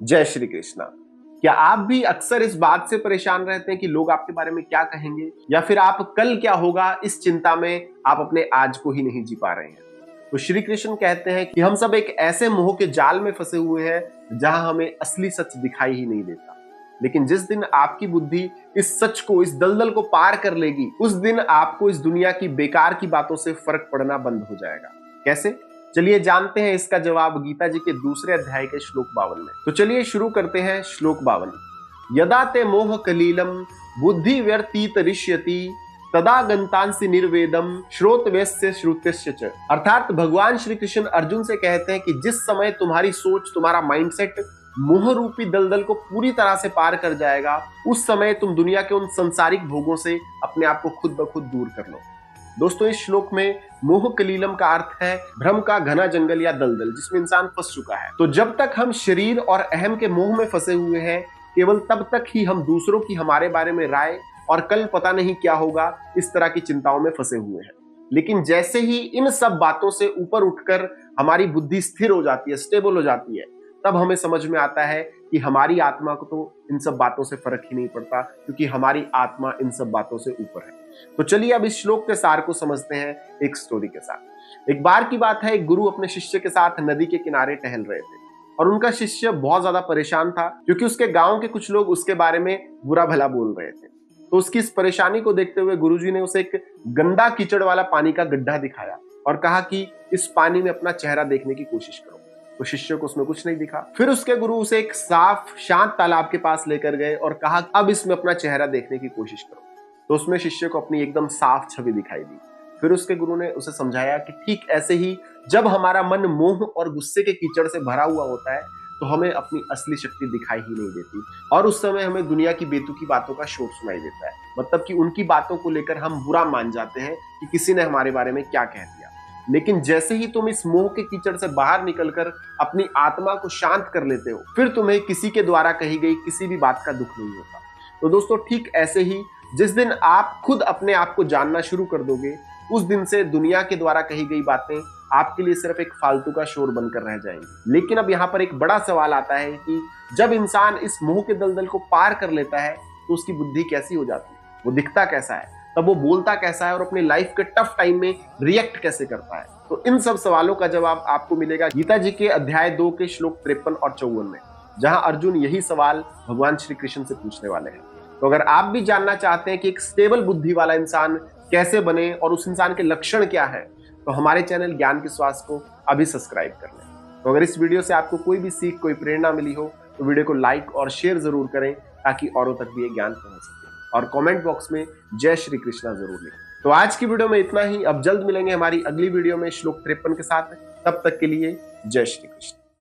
जय श्री कृष्णा। क्या आप भी अक्सर इस बात से परेशान रहते हैं कि लोग आपके बारे में क्या कहेंगे, या फिर आप कल क्या होगा इस चिंता में आप अपने आज को ही नहीं जी पा रहे हैं? तो श्री कृष्ण कहते हैं कि हम सब एक ऐसे मोह के जाल में फंसे हुए हैं जहां हमें असली सच दिखाई ही नहीं देता। लेकिन जिस दिन आपकी बुद्धि इस सच को, इस दलदल को पार कर लेगी, उस दिन आपको इस दुनिया की बेकार की बातों से फर्क पड़ना बंद हो जाएगा। कैसे? चलिए जानते हैं इसका जवाब गीता जी के दूसरे अध्याय के श्लोक 52 में। तो चलिए शुरू करते हैं श्लोक 52। यदा ते मोह कलीलम बुद्धि व्यर्तीत ऋष्यति तदा गंतांसि निर्वेदम श्रोतवेस्य श्रुत्यस्य च। अर्थात भगवान श्री कृष्ण अर्जुन से कहते हैं कि जिस समय तुम्हारी सोच, तुम्हारा माइंडसेट मोह रूपी दलदल को पूरी तरह से पार कर जाएगा, उस समय तुम दुनिया के उन संसारिक भोगों से अपने आप को खुद ब खुद दूर कर लो। दोस्तों, इस श्लोक में मोह कलीलम का अर्थ है भ्रम का घना जंगल या दलदल जिसमें इंसान फंस चुका है। तो जब तक हम शरीर और अहम के मोह में फंसे हुए हैं, केवल तब तक ही हम दूसरों की हमारे बारे में राय और कल पता नहीं क्या होगा इस तरह की चिंताओं में फंसे हुए हैं। लेकिन जैसे ही इन सब बातों से ऊपर उठकर हमारी बुद्धि स्थिर हो जाती है, स्टेबल हो जाती है, तब हमें समझ में आता है कि हमारी आत्मा को तो इन सब बातों से फर्क ही नहीं पड़ता, क्योंकि हमारी आत्मा इन सब बातों से ऊपर है। तो चलिए अब इस श्लोक के सार को समझते हैं एक स्टोरी के साथ। एक बार की बात है, एक गुरु अपने शिष्य के साथ नदी के किनारे टहल रहे थे और उनका शिष्य बहुत ज्यादा परेशान था क्योंकि उसके गांव के कुछ लोग उसके बारे में बुरा भला बोल रहे थे। तो उसकी इस परेशानी को देखते हुए गुरुजी ने उसे एक गंदा कीचड़ वाला पानी का गड्ढा दिखाया और कहा कि इस पानी में अपना चेहरा देखने की कोशिश करो। तो शिष्य को उसमें कुछ नहीं दिखा। फिर उसके गुरु उसे एक साफ शांत तालाब के पास लेकर गए और कहा अब इसमें अपना चेहरा देखने की कोशिश करो। तो उसमें शिष्य को अपनी एकदम साफ छवि दिखाई दी। फिर उसके गुरु ने उसे समझाया कि ठीक ऐसे ही जब हमारा मन मोह और गुस्से के कीचड़ से भरा हुआ होता है तो हमें अपनी असली शक्ति दिखाई ही नहीं देती और उस समय हमें दुनिया की बेतुकी बातों का शोर सुनाई देता है। मतलब कि उनकी बातों को लेकर हम बुरा मान जाते हैं कि किसी ने हमारे बारे में क्या कह दिया। लेकिन जैसे ही तुम इस मोह के कीचड़ से बाहर निकलकर अपनी आत्मा को शांत कर लेते हो, फिर तुम्हें किसी के द्वारा कही गई किसी भी बात का दुख नहीं होता। तो दोस्तों, ठीक ऐसे ही जिस दिन आप खुद अपने आप को जानना शुरू कर दोगे, उस दिन से दुनिया के द्वारा कही गई बातें आपके लिए सिर्फ एक फालतू का शोर बनकर रह जाएंगी। लेकिन अब यहाँ पर एक बड़ा सवाल आता है कि जब इंसान इस मोह के दलदल को पार कर लेता है तो उसकी बुद्धि कैसी हो जाती है, वो दिखता कैसा है, तब वो बोलता कैसा है और अपनी लाइफ के टफ टाइम में रिएक्ट कैसे करता है। तो इन सब सवालों का जवाब आपको मिलेगा गीता जी के अध्याय 2 के श्लोक 53 और 54 में, जहां अर्जुन यही सवाल भगवान श्री कृष्ण से पूछने वाले हैं। तो अगर आप भी जानना चाहते हैं कि एक स्टेबल बुद्धि वाला इंसान कैसे बने और उस इंसान के लक्षण क्या है, तो हमारे चैनल ज्ञान के श्वास को अभी सब्सक्राइब कर लें। तो अगर इस वीडियो से आपको कोई भी सीख, कोई प्रेरणा मिली हो तो वीडियो को लाइक और शेयर जरूर करें ताकि औरों तक भी ये ज्ञान पहुंच सके, और कमेंट बॉक्स में जय श्री कृष्णा जरूर लिखें। तो आज की वीडियो में इतना ही। अब जल्द मिलेंगे हमारी अगली वीडियो में श्लोक 53 के साथ। तब तक के लिए जय श्री कृष्ण।